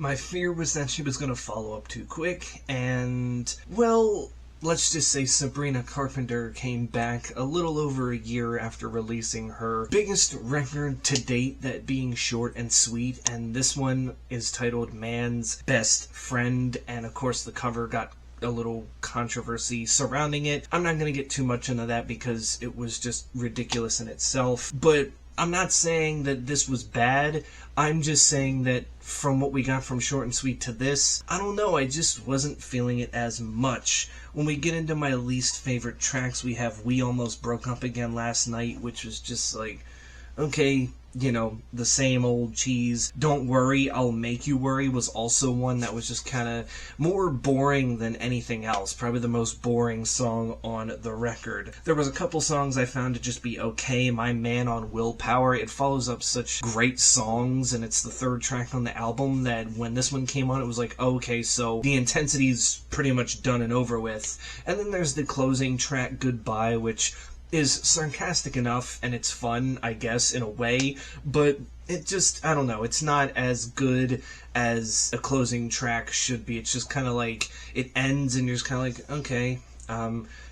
My fear was that she was going to follow up too quick, and, well, let's just say Sabrina Carpenter came back a little over a year after releasing her biggest record to date, that being Short and Sweet, and this one is titled Man's Best Friend, and of course the cover got a little controversy surrounding it. I'm not going to get too much into that because it was just ridiculous in itself, but I'm not saying that this was bad. I'm just saying that from what we got from Short and Sweet to this, I don't know, I just wasn't feeling it as much. When we get into my least favorite tracks, we have We Almost Broke Up Again Last Night, which was just like, okay, you know, the same old cheese. Don't Worry, I'll Make You Worry was also one that was just kind of more boring than anything else. Probably the most boring song on the record. There was a couple songs I found to just be okay. My Man on Willpower, it follows up such great songs, and it's the third track on the album that when this one came on, it was like, okay, so the intensity's pretty much done and over with. And then there's the closing track, Goodbye, which is sarcastic enough, and it's fun, I guess, in a way, but it just, I don't know, it's not as good as a closing track should be. It's just kind of like, it ends and you're just kind of like, okay,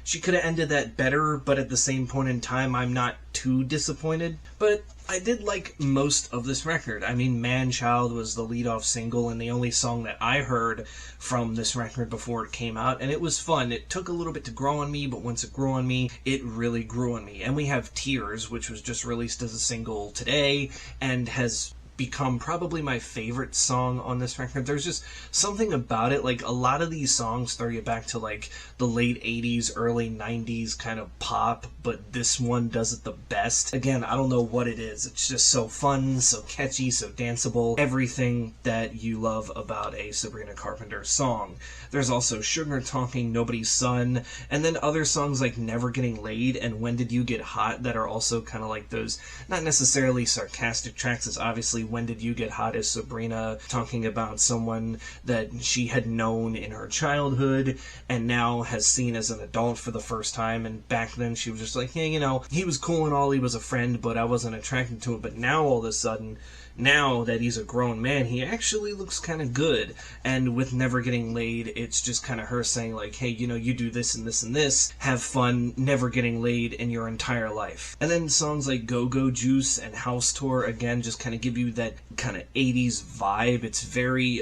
she could have ended that better, but at the same point in time, I'm not too disappointed. But I did like most of this record. I mean, Man Child was the lead-off single and the only song that I heard from this record before it came out, and it was fun. It took a little bit to grow on me, but once it grew on me, it really grew on me. And we have Tears, which was just released as a single today, and has become probably my favorite song on this record. There's just something about it, like a lot of these songs throw you back to like the late 80s, early 90s kind of pop, but this one does it the best. Again, I don't know what it is. It's just so fun, so catchy, so danceable. Everything that you love about a Sabrina Carpenter song. There's also Sugar Talking, Nobody's Son, and then other songs like Never Getting Laid and When Did You Get Hot that are also kind of like those, not necessarily sarcastic tracks. It's obviously When Did You Get Hot is Sabrina talking about someone that she had known in her childhood and now has seen as an adult for the first time, and back then she was just like, yeah, you know, he was cool and all, he was a friend, but I wasn't attracted to him. But now all of a sudden, now that he's a grown man, he actually looks kind of good. And with Never Getting Laid, it's just kind of her saying like, hey, you know, you do this and this and this, have fun never getting laid in your entire life. And then songs like Go-Go Juice and House Tour, again, just kind of give you that kind of 80s vibe. It's very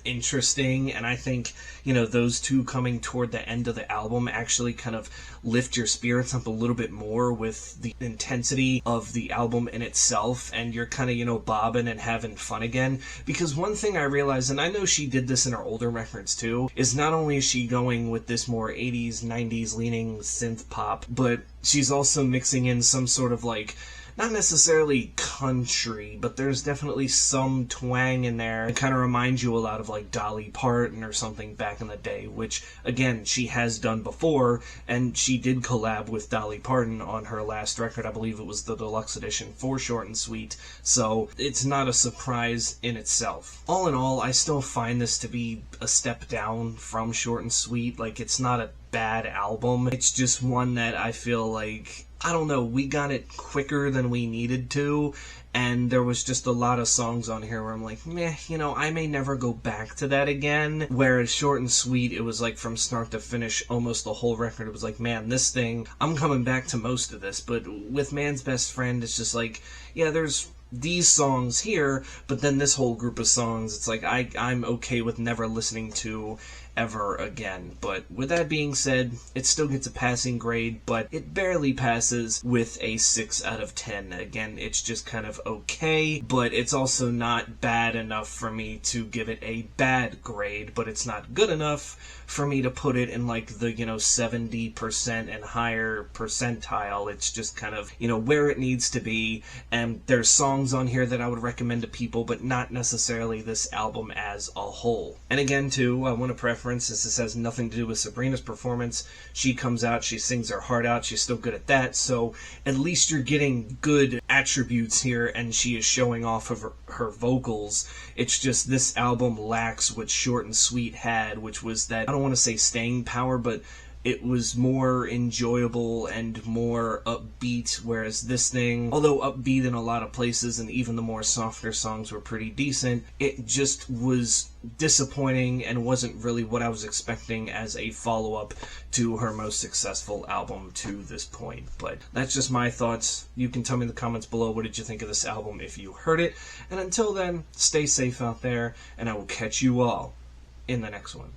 interesting, and I think, you know, those two coming toward the end of the album actually kind of lift your spirits up a little bit more with the intensity of the album in itself, and you're kind of, you know, bobbing and having fun again. Because one thing I realized, and I know she did this in her older records too, is not only is she going with this more 80s, 90s leaning synth pop, but she's also mixing in some sort of like, not necessarily country, but there's definitely some twang in there. It kind of reminds you a lot of like Dolly Parton or something back in the day, which again, she has done before, and she did collab with Dolly Parton on her last record. I believe it was the deluxe edition for Short and Sweet, so it's not a surprise in itself. All in all, I still find this to be a step down from Short and Sweet. Like, it's not a bad album, it's just one that I feel like, I don't know, we got it quicker than we needed to, and there was just a lot of songs on here where I'm like, meh, you know, I may never go back to that again. Whereas Short and Sweet, it was like from start to finish, almost the whole record, it was like, man, this thing, I'm coming back to most of this. But with Man's Best Friend, it's just like, yeah, there's these songs here, but then this whole group of songs, it's like I'm okay with never listening to ever again. But with that being said, it still gets a passing grade, but it barely passes with a 6 out of 10. Again, it's just kind of okay, but it's also not bad enough for me to give it a bad grade, but it's not good enough for me to put it in like the, you know, 70% and higher percentile. It's just kind of, you know, where it needs to be, and there's songs on here that I would recommend to people, but not necessarily this album as a whole. And again, too, I want to preference, since this has nothing to do with Sabrina's performance, she comes out, she sings her heart out, she's still good at that, so at least you're getting good attributes here, and she is showing off of her vocals. It's just this album lacks what Short and Sweet had, which was that, I don't want to say staying power, but it was more enjoyable and more upbeat, whereas this thing, although upbeat in a lot of places and even the more softer songs were pretty decent, it just was disappointing and wasn't really what I was expecting as a follow-up to her most successful album to this point. But that's just my thoughts. You can tell me in the comments below, what did you think of this album if you heard it? And until then, stay safe out there, and I will catch you all in the next one.